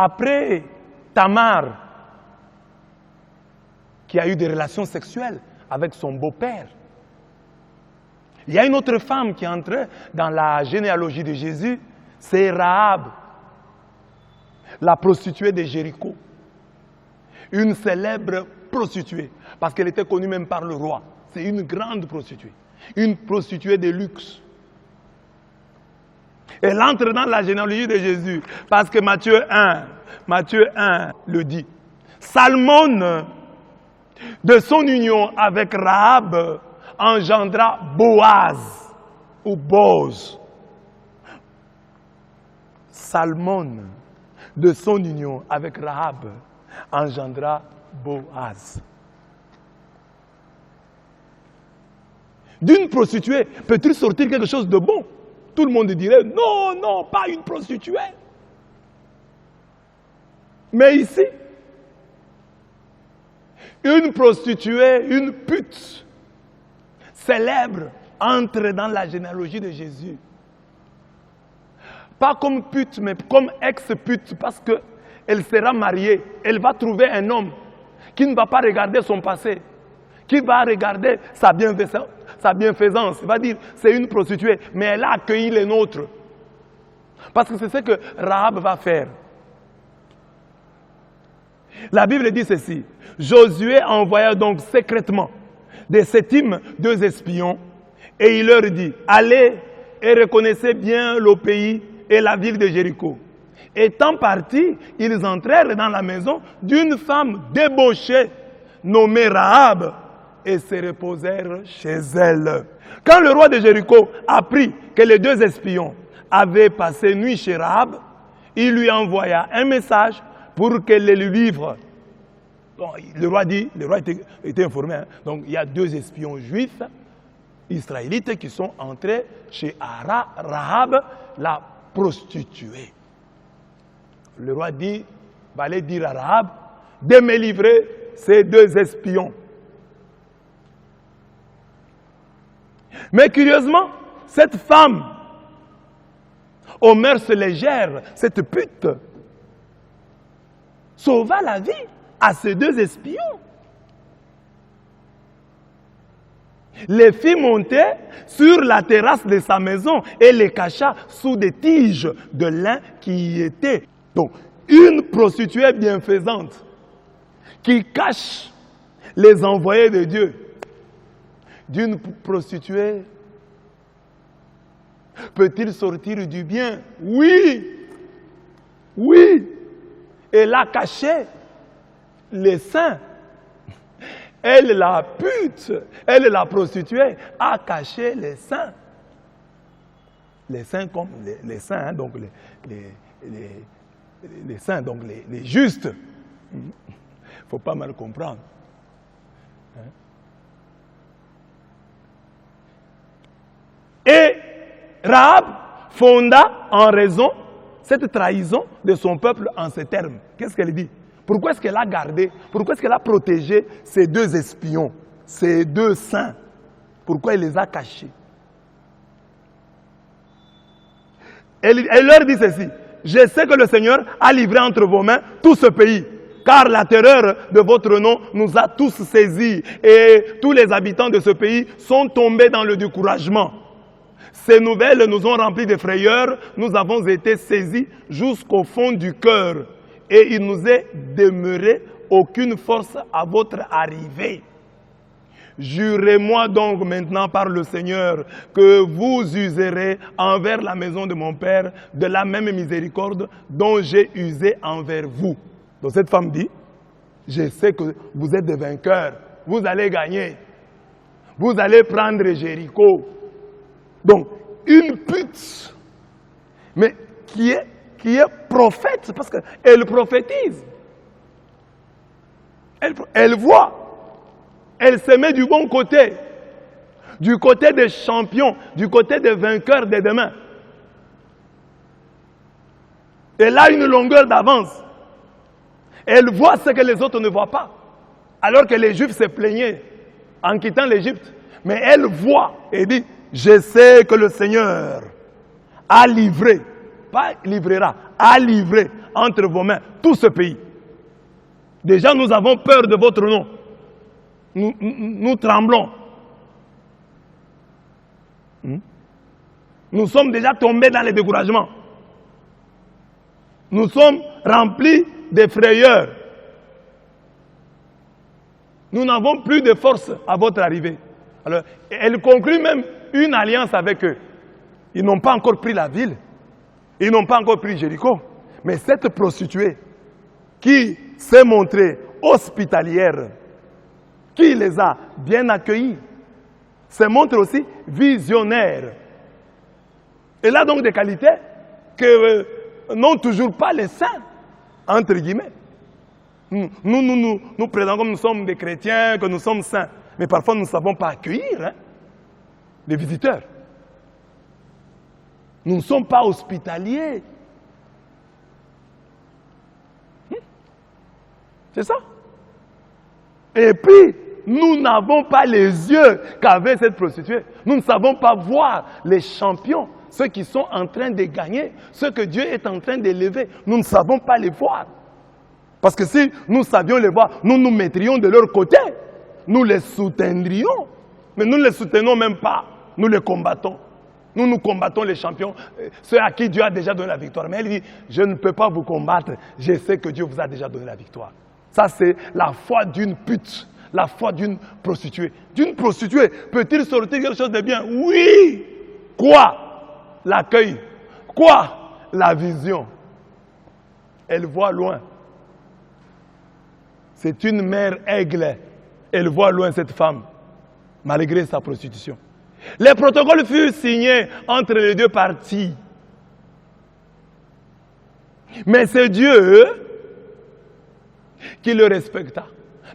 Après Tamar, qui a eu des relations sexuelles avec son beau-père, il y a une autre femme qui est entrée dans la généalogie de Jésus, c'est Rahab, la prostituée de Jéricho. Une célèbre prostituée, parce qu'elle était connue même par le roi. C'est une grande prostituée, une prostituée de luxe. Elle entre dans la généalogie de Jésus, parce que Matthieu 1 le dit. Salmon, de son union avec Rahab, engendra Boaz ou Boz. Salmon, de son union avec Rahab, engendra Boaz. D'une prostituée, peut-il sortir quelque chose de bon? Tout le monde dirait, non, non, pas une prostituée. Mais ici, une prostituée, une pute, célèbre, entre dans la généalogie de Jésus. Pas comme pute, mais comme ex-pute, parce qu'elle sera mariée. Elle va trouver un homme qui ne va pas regarder son passé, qui va regarder sa bienfaisance. Il va dire, c'est une prostituée, mais elle a accueilli les nôtres. Parce que c'est ce que Rahab va faire. La Bible dit ceci. Josué envoya donc secrètement des Sétim 2 espions, et il leur dit, allez et reconnaissez bien le pays et la ville de Jéricho. Étant partis, ils entrèrent dans la maison d'une femme débauchée, nommée Rahab, et se reposèrent chez elle. Quand le roi de Jéricho apprit que les 2 espions avaient passé nuit chez Rahab, il lui envoya un message pour qu'elle le lui livre. Bon, le roi était informé. Hein. Donc il y a 2 espions juifs, israélites, qui sont entrés chez Rahab, la prostituée. Le roi va aller dire à Rahab de me livrer ces 2 espions. Mais curieusement, cette femme, aux mœurs légères, cette pute, sauva la vie à ces 2 espions. Les fit monter sur la terrasse de sa maison et les cacha sous des tiges de lin qui y étaient. Donc, une prostituée bienfaisante qui cache les envoyés de Dieu. D'une prostituée, peut-il sortir du bien? Oui, oui. Elle a caché les seins. Elle, la pute, elle, la prostituée, a caché les seins. Les seins comme les seins, hein, donc les saints, donc les justes. Il ne faut pas mal comprendre. Hein? Et Rahab fonda en raison cette trahison de son peuple en ces termes. Qu'est-ce qu'elle dit? Pourquoi est-ce qu'elle a gardé, pourquoi est-ce qu'elle a protégé ces 2 espions, ces 2 saints? Pourquoi elle les a cachés? Elle leur dit ceci. Je sais que le Seigneur a livré entre vos mains tout ce pays, car la terreur de votre nom nous a tous saisis et tous les habitants de ce pays sont tombés dans le découragement. Ces nouvelles nous ont remplis de frayeur, nous avons été saisis jusqu'au fond du cœur et il nous est demeuré aucune force à votre arrivée. Jurez-moi donc maintenant par le Seigneur que vous userez envers la maison de mon Père de la même miséricorde dont j'ai usé envers vous. Donc cette femme dit, je sais que vous êtes des vainqueurs, vous allez gagner, vous allez prendre Jéricho. Donc une pute, mais qui est prophète, parce qu'elle prophétise, elle voit. Elle se met du bon côté des champions, du côté des vainqueurs de demain. Elle a une longueur d'avance. Elle voit ce que les autres ne voient pas. Alors que les Juifs se plaignaient en quittant l'Égypte. Mais elle voit et dit, je sais que le Seigneur a livré pas livrera, a livré entre vos mains tout ce pays. Déjà, nous avons peur de votre nom. Nous tremblons. Nous sommes déjà tombés dans les découragements. Nous sommes remplis de frayeurs. Nous n'avons plus de force à votre arrivée. Alors, elle conclut même une alliance avec eux. Ils n'ont pas encore pris la ville. Ils n'ont pas encore pris Jéricho. Mais cette prostituée qui s'est montrée hospitalière, qui les a bien accueillis, se montre aussi visionnaire. Elle a donc des qualités que n'ont toujours pas les saints, entre guillemets. Nous présentons comme nous sommes des chrétiens, que nous sommes saints. Mais parfois, nous ne savons pas accueillir les visiteurs. Nous ne sommes pas hospitaliers. C'est ça. Et puis, nous n'avons pas les yeux qu'avait cette prostituée. Nous ne savons pas voir les champions, ceux qui sont en train de gagner, ceux que Dieu est en train d'élever. Nous ne savons pas les voir. Parce que si nous savions les voir, nous nous mettrions de leur côté. Nous les soutiendrions. Mais nous ne les soutenons même pas. Nous les combattons. Nous combattons les champions, ceux à qui Dieu a déjà donné la victoire. Mais elle dit, je ne peux pas vous combattre, je sais que Dieu vous a déjà donné la victoire. Ça, c'est la foi d'une pute, la foi d'une prostituée. D'une prostituée, peut-il sortir quelque chose de bien? Oui! Quoi? L'accueil. Quoi? La vision. Elle voit loin. C'est une mère aigle. Elle voit loin cette femme, malgré sa prostitution. Les protocoles furent signés entre les deux parties. Mais c'est Dieu qui le respecta.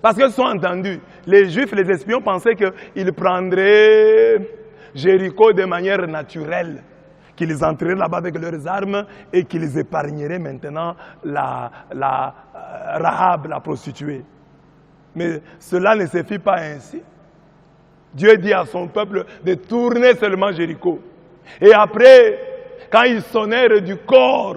Parce qu'ils sont entendus. Les Juifs, les espions pensaient qu'ils prendraient Jéricho de manière naturelle. Qu'ils entreraient là-bas avec leurs armes et qu'ils épargneraient maintenant Rahab, la prostituée. Mais cela ne se fit pas ainsi. Dieu dit à son peuple de tourner seulement Jéricho. Et après, quand ils sonnèrent du corps,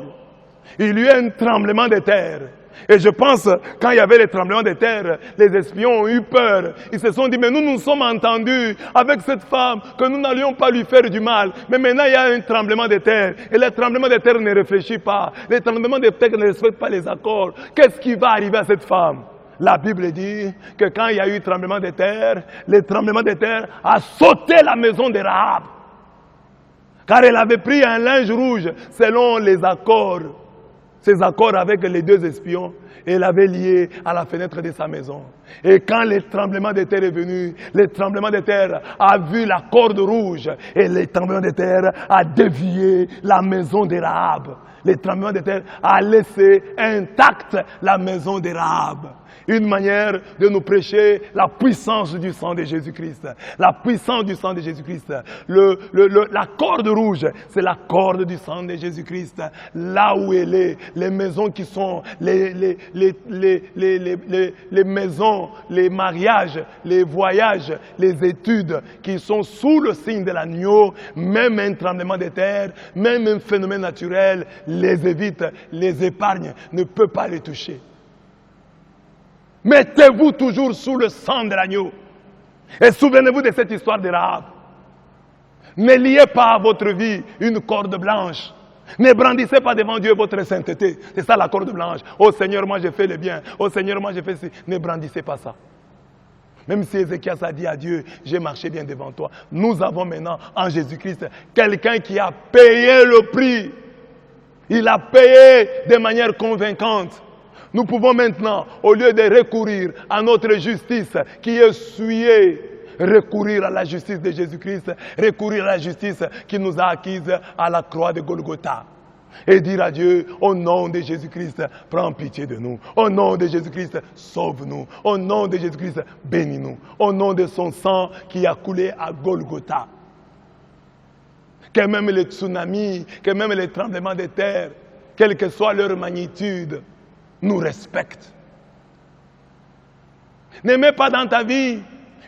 il y eut un tremblement de terre. Et je pense, quand il y avait les tremblements de terre, les espions ont eu peur. Ils se sont dit, mais nous nous sommes entendus avec cette femme que nous n'allions pas lui faire du mal. Mais maintenant, il y a un tremblement de terre. Et le tremblement de terre ne réfléchit pas. Le tremblement de terre ne respecte pas les accords. Qu'est-ce qui va arriver à cette femme? La Bible dit que quand il y a eu tremblement de terre, le tremblement de terre a sauté la maison de Rahab. Car elle avait pris un linge rouge selon les accords. Ces accords avec les deux espions, elle avait lié à la fenêtre de sa maison. Et quand le tremblement de terre est venu, le tremblement de terre a vu la corde rouge et le tremblement de terre a dévié la maison de Rahab. Le tremblement de terre a laissé intacte la maison de Rahab. Une manière de nous prêcher la puissance du sang de Jésus-Christ. La puissance du sang de Jésus-Christ. La corde rouge, c'est la corde du sang de Jésus-Christ. Là où elle est, les maisons qui sont, les maisons, les mariages, les voyages, les études qui sont sous le signe de l'agneau, même un tremblement de terre, même un phénomène naturel, les évite, les épargne, ne peut pas les toucher. Mettez-vous toujours sous le sang de l'agneau. Et souvenez-vous de cette histoire de Rahab. Ne liez pas à votre vie une corde blanche. Ne brandissez pas devant Dieu votre sainteté. C'est ça la corde blanche. Oh Seigneur, moi j'ai fait le bien. Oh Seigneur, moi j'ai fait ci. Ne brandissez pas ça. Même si Ézéchias a dit à Dieu, j'ai marché bien devant toi. Nous avons maintenant en Jésus-Christ quelqu'un qui a payé le prix. Il a payé de manière convaincante. Nous pouvons maintenant, au lieu de recourir à notre justice qui est souillée, recourir à la justice de Jésus-Christ, recourir à la justice qui nous a acquise à la croix de Golgotha. Et dire à Dieu, au nom de Jésus-Christ, prends pitié de nous. Au nom de Jésus-Christ, sauve-nous. Au nom de Jésus-Christ, bénis-nous. Au nom de son sang qui a coulé à Golgotha. Que même les tsunamis, que même les tremblements de terre, quelle que soit leur magnitude, nous respectent. Ne mets pas dans ta vie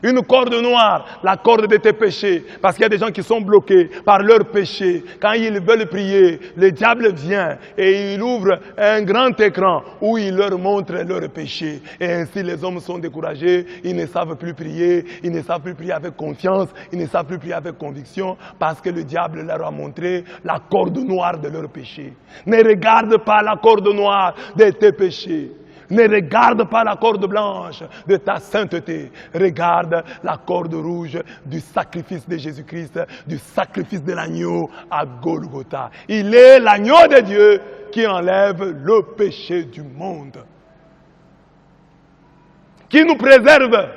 Une corde noire, la corde de tes péchés. Parce qu'il y a des gens qui sont bloqués par leurs péchés. Quand ils veulent prier, le diable vient et il ouvre un grand écran où il leur montre leurs péchés. Et ainsi les hommes sont découragés, ils ne savent plus prier, ils ne savent plus prier avec confiance, ils ne savent plus prier avec conviction parce que le diable leur a montré la corde noire de leurs péchés. Ne regarde pas la corde noire de tes péchés. Ne regarde pas la corde blanche de ta sainteté. Regarde la corde rouge du sacrifice de Jésus-Christ, du sacrifice de l'agneau à Golgotha. Il est l'agneau de Dieu qui enlève le péché du monde. Qui nous préserve.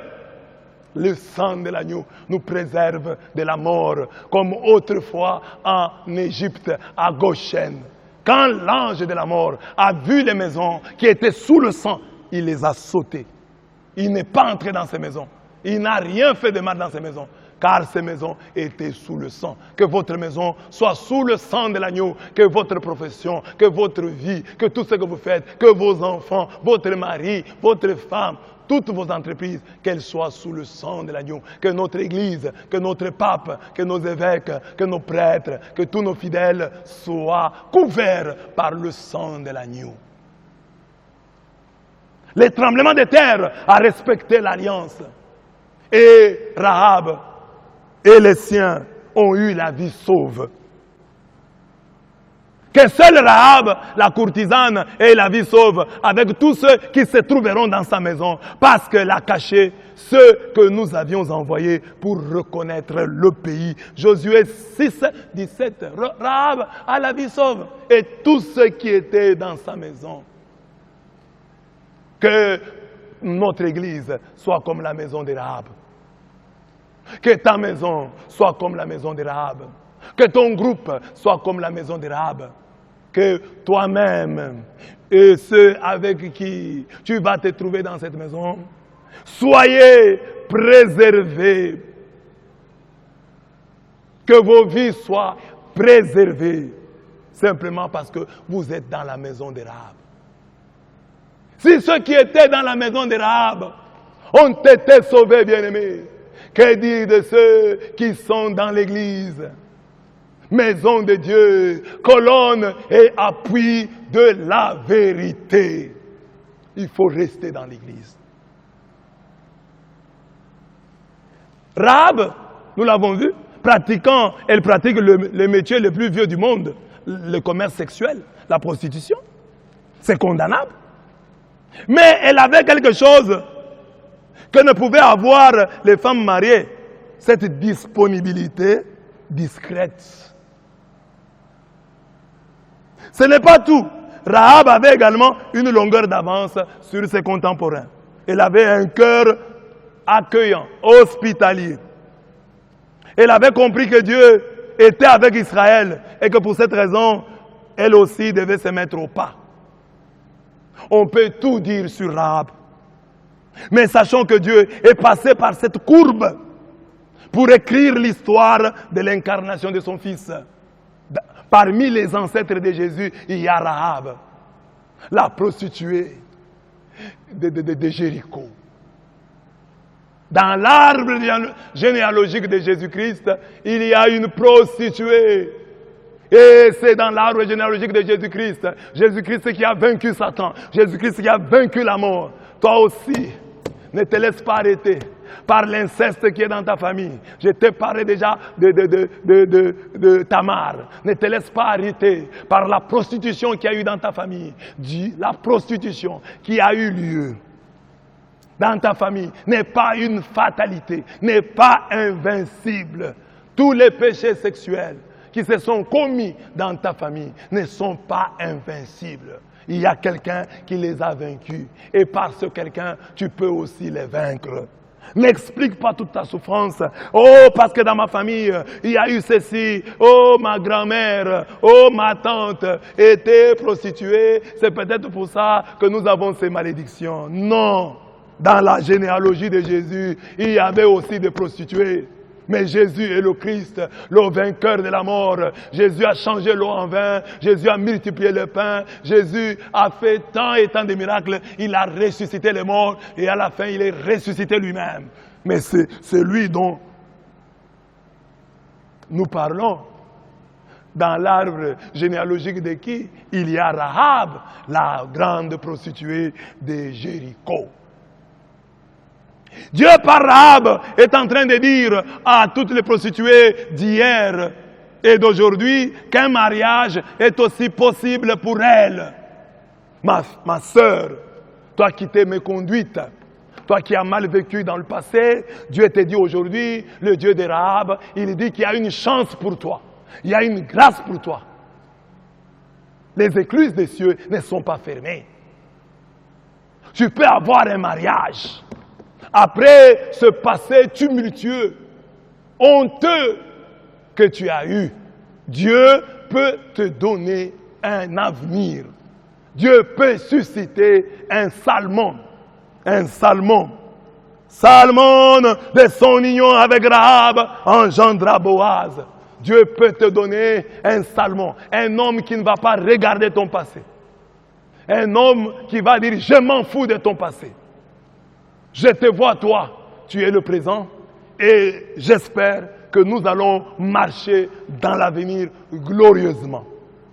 Le sang de l'agneau nous préserve de la mort, comme autrefois en Égypte, à Goshen. Quand l'ange de la mort a vu les maisons qui étaient sous le sang, il les a sautées. Il n'est pas entré dans ces maisons. Il n'a rien fait de mal dans ces maisons, car ces maisons étaient sous le sang. Que votre maison soit sous le sang de l'agneau, que votre profession, que votre vie, que tout ce que vous faites, que vos enfants, votre mari, votre femme, toutes vos entreprises, qu'elles soient sous le sang de l'agneau. Que notre Église, que notre pape, que nos évêques, que nos prêtres, que tous nos fidèles soient couverts par le sang de l'agneau. Les tremblements de terre a respecté l'alliance. Et Rahab et les siens ont eu la vie sauve. Que seule Rahab, la courtisane, ait la vie sauve avec tous ceux qui se trouveront dans sa maison, parce qu'elle a caché ceux que nous avions envoyés pour reconnaître le pays. Josué 6, 17. Rahab a la vie sauve et tous ceux qui étaient dans sa maison. Que notre Église soit comme la maison de Rahab. Que ta maison soit comme la maison de Rahab. Que ton groupe soit comme la maison de Rahab. Que toi-même et ceux avec qui tu vas te trouver dans cette maison, soyez préservés. Que vos vies soient préservées. Simplement parce que vous êtes dans la maison de Rahab. Si ceux qui étaient dans la maison de Rahab ont été sauvés, bien-aimés, que dire de ceux qui sont dans l'église? Maison de Dieu, colonne et appui de la vérité. Il faut rester dans l'église. Rahab, nous l'avons vu, elle pratique le métier le plus vieux du monde, le commerce sexuel, la prostitution. C'est condamnable. Mais elle avait quelque chose que ne pouvaient avoir les femmes mariées, cette disponibilité discrète. Ce n'est pas tout. Rahab avait également une longueur d'avance sur ses contemporains. Elle avait un cœur accueillant, hospitalier. Elle avait compris que Dieu était avec Israël et que pour cette raison, elle aussi devait se mettre au pas. On peut tout dire sur Rahab. Mais sachons que Dieu est passé par cette courbe pour écrire l'histoire de l'incarnation de son Fils. Parmi les ancêtres de Jésus, il y a Rahab, la prostituée de Jéricho. Dans l'arbre généalogique de Jésus-Christ, il y a une prostituée. Et c'est dans l'arbre généalogique de Jésus-Christ. Jésus-Christ qui a vaincu Satan. Jésus-Christ qui a vaincu la mort. Toi aussi, ne te laisse pas arrêter par l'inceste qui est dans ta famille. Je t'ai parlé déjà de Tamar. Ne te laisse pas arrêter par la prostitution qu'il y a eu dans ta famille. La prostitution qui a eu lieu dans ta famille n'est pas une fatalité, n'est pas invincible. Tous les péchés sexuels qui se sont commis dans ta famille ne sont pas invincibles. Il y a quelqu'un qui les a vaincus. Et par ce quelqu'un, tu peux aussi les vaincre. N'explique pas toute ta souffrance. Oh, parce que dans ma famille, il y a eu ceci. Oh, ma grand-mère, oh, ma tante était prostituée. C'est peut-être pour ça que nous avons ces malédictions. Non. Dans la généalogie de Jésus, il y avait aussi des prostituées. Mais Jésus est le Christ, le vainqueur de la mort. Jésus a changé l'eau en vin. Jésus a multiplié le pain. Jésus a fait tant et tant de miracles. Il a ressuscité les morts. Et à la fin, il est ressuscité lui-même. Mais c'est celui dont nous parlons. Dans l'arbre généalogique de qui? Il y a Rahab, la grande prostituée de Jéricho. Dieu par Rahab est en train de dire à toutes les prostituées d'hier et d'aujourd'hui qu'un mariage est aussi possible pour elles. Ma sœur, toi qui t'es méconduite, toi qui as mal vécu dans le passé, Dieu te dit aujourd'hui, le Dieu de Rahab, il dit qu'il y a une chance pour toi. Il y a une grâce pour toi. Les écluses des cieux ne sont pas fermées. Tu peux avoir un mariage. Après ce passé tumultueux, honteux que tu as eu, Dieu peut te donner un avenir. Dieu peut susciter un Salmon. Un Salmon. Salmon, de son union avec Rahab, engendra Boaz. Dieu peut te donner un Salmon, un homme qui ne va pas regarder ton passé. Un homme qui va dire, je m'en fous de ton passé. Je te vois toi, tu es le présent et j'espère que nous allons marcher dans l'avenir glorieusement.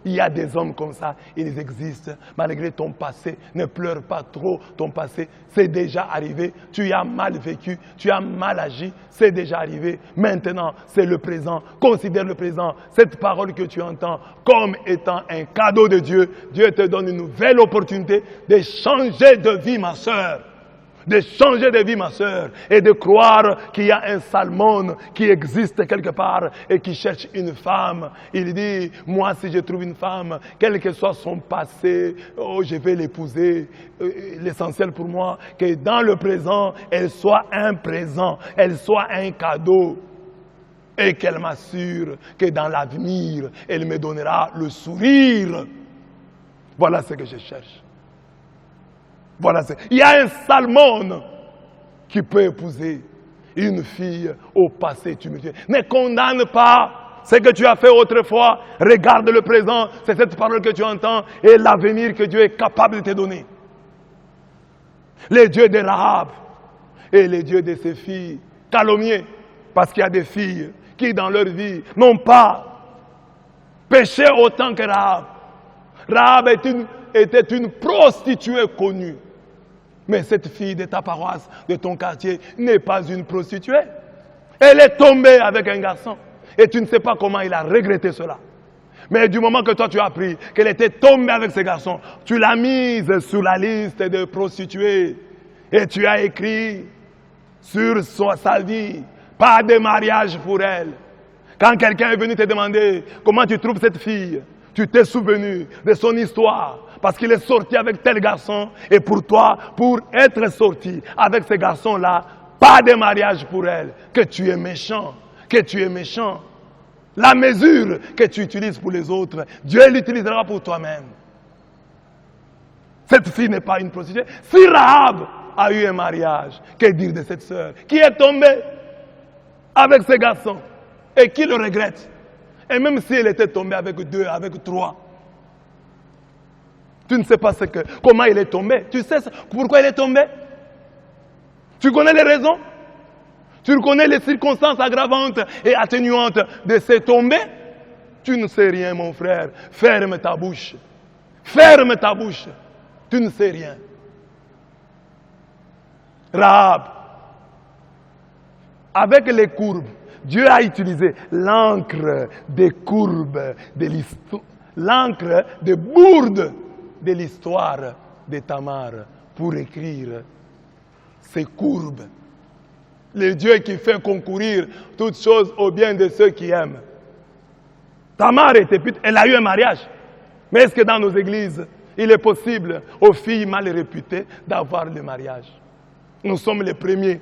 Il y a des hommes comme ça, ils existent. Malgré ton passé, ne pleure pas trop ton passé. C'est déjà arrivé, tu as mal vécu, tu as mal agi, c'est déjà arrivé. Maintenant, c'est le présent. Considère le présent, cette parole que tu entends comme étant un cadeau de Dieu. Dieu te donne une nouvelle opportunité de changer de vie, ma soeur. De changer de vie, ma soeur, et de croire qu'il y a un Salmon qui existe quelque part et qui cherche une femme. Il dit, moi si je trouve une femme, quel que soit son passé, oh, je vais l'épouser. L'essentiel pour moi, que dans le présent, elle soit un présent, elle soit un cadeau. Et qu'elle m'assure que dans l'avenir, elle me donnera le sourire. Voilà ce que je cherche. Voilà, il y a un Salmon qui peut épouser une fille au passé tumultueux. Ne condamne pas ce que tu as fait autrefois. Regarde le présent, c'est cette parole que tu entends et l'avenir que Dieu est capable de te donner. Les dieux de Rahab et les dieux de ses filles calomniés, parce qu'il y a des filles qui dans leur vie n'ont pas péché autant que Rahab. Rahab était une prostituée connue. Mais cette fille de ta paroisse, de ton quartier, n'est pas une prostituée. Elle est tombée avec un garçon. Et tu ne sais pas comment il a regretté cela. Mais du moment que toi tu as appris qu'elle était tombée avec ce garçon, tu l'as mise sur la liste de prostituées. Et tu as écrit sur sa vie, pas de mariage pour elle. Quand quelqu'un est venu te demander comment tu trouves cette fille, tu t'es souvenu de son histoire. Parce qu'il est sorti avec tel garçon. Et pour toi, pour être sorti avec ce garçon-là, pas de mariage pour elle. Que tu es méchant. Que tu es méchant. La mesure que tu utilises pour les autres, Dieu l'utilisera pour toi-même. Cette fille n'est pas une prostituée. Si Rahab a eu un mariage, que dire de cette sœur qui est tombée avec ce garçon et qui le regrette? Et même si elle était tombée avec 2, avec 3, tu ne sais pas comment elle est tombée. Tu sais pourquoi elle est tombée? Tu connais les raisons? Tu connais les circonstances aggravantes et atténuantes de ces tombées? Tu ne sais rien, mon frère. Ferme ta bouche. Ferme ta bouche. Tu ne sais rien. Rahab, avec les courbes, Dieu a utilisé l'encre des courbes de l'histoire, l'encre des bourdes de l'histoire de Tamar pour écrire ces courbes. Le Dieu qui fait concourir toutes choses au bien de ceux qui aiment. Tamar était pute, elle a eu un mariage. Mais est-ce que dans nos églises, il est possible aux filles mal réputées d'avoir le mariage? Nous sommes les premiers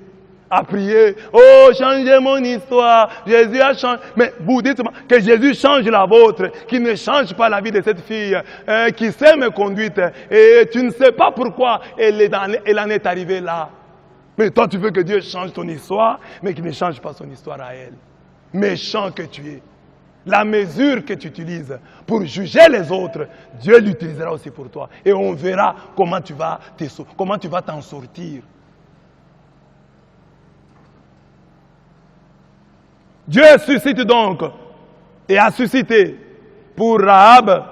à prier, oh, changez mon histoire, Jésus a changé. Mais vous dites que Jésus change la vôtre, qu'il ne change pas la vie de cette fille, qui sait me conduire, et tu ne sais pas pourquoi elle en est arrivée là. Mais toi, tu veux que Dieu change ton histoire, mais qu'il ne change pas son histoire à elle. Méchant que tu es. La mesure que tu utilises pour juger les autres, Dieu l'utilisera aussi pour toi. Et on verra comment tu vas t'en sortir. Dieu suscite donc et a suscité pour Rahab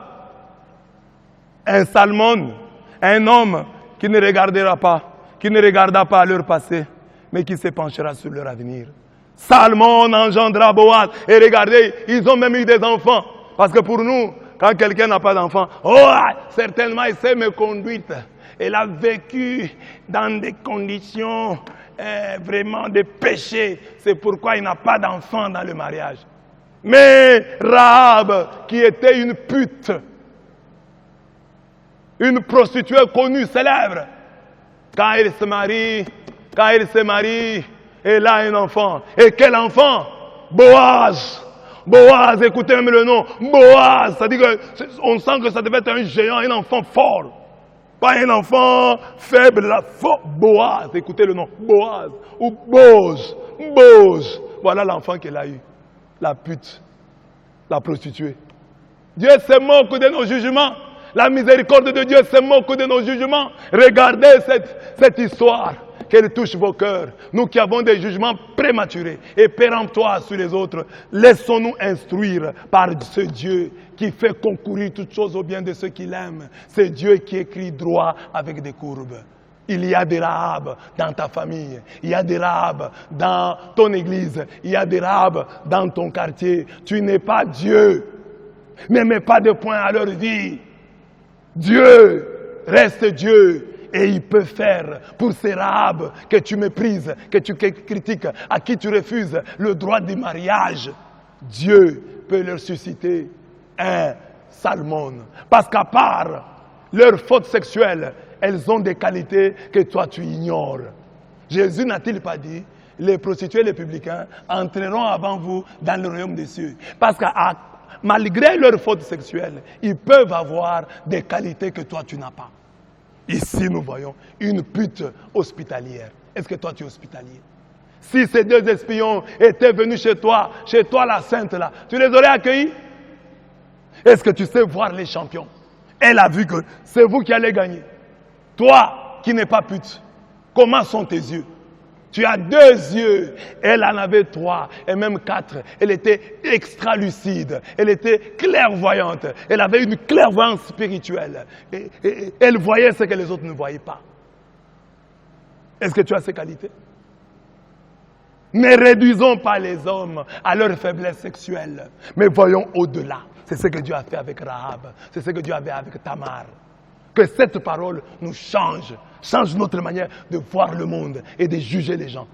un Salmon, un homme qui ne regardera pas, qui ne regarda pas leur passé, mais qui se penchera sur leur avenir. Salmon engendra Boaz. Et regardez, ils ont même eu des enfants. Parce que pour nous, quand quelqu'un n'a pas d'enfant, certainement il s'est me conduite. Elle a vécu dans des conditions vraiment de péché. C'est pourquoi il n'a pas d'enfant dans le mariage. Mais Rahab, qui était une pute, une prostituée connue, célèbre, quand elle se marie, elle a un enfant. Et quel enfant? Boaz. Boaz, écoutez même le nom. Boaz, ça dit qu'on sent que ça devait être un géant, un enfant fort. Pas un enfant faible, là, fort. Boaz, écoutez le nom. Boaz. Ou Boz. Boz. Voilà l'enfant qu'elle a eu. La pute. La prostituée. Dieu se moque de nos jugements. La miséricorde de Dieu se moque de nos jugements. Regardez cette histoire. Qu'elle touche vos cœurs. Nous qui avons des jugements prématurés et péremptoires sur les autres, laissons-nous instruire par ce Dieu qui fait concourir toutes choses au bien de ceux qui l'aiment. C'est Dieu qui écrit droit avec des courbes. Il y a des Rahab dans ta famille, il y a des Rahab dans ton église, il y a des Rahab dans ton quartier. Tu n'es pas Dieu. Ne mets pas de point à leur vie. Dieu reste Dieu. Et il peut faire pour ces Rahab que tu méprises, que tu critiques, à qui tu refuses le droit du mariage. Dieu peut leur susciter un Salmon. Parce qu'à part leur faute sexuelle, elles ont des qualités que toi tu ignores. Jésus n'a-t-il pas dit, les prostituées et les publicains entreront avant vous dans le royaume des cieux. Parce que malgré leur faute sexuelle, ils peuvent avoir des qualités que toi tu n'as pas. Ici, nous voyons une pute hospitalière. Est-ce que toi, tu es hospitalier? Si ces deux espions étaient venus chez toi la sainte là, tu les aurais accueillis? Est-ce que tu sais voir les champions? Elle a vu que c'est vous qui allez gagner. Toi, qui n'es pas pute, comment sont tes yeux? Tu as 2 yeux, elle en avait 3 et même 4. Elle était extra lucide, elle était clairvoyante, elle avait une clairvoyance spirituelle. Et elle voyait ce que les autres ne voyaient pas. Est-ce que tu as ces qualités? Ne réduisons pas les hommes à leur faiblesse sexuelle, mais voyons au-delà. C'est ce que Dieu a fait avec Rahab, c'est ce que Dieu a fait avec Tamar. Que cette parole nous change notre manière de voir le monde et de juger les gens.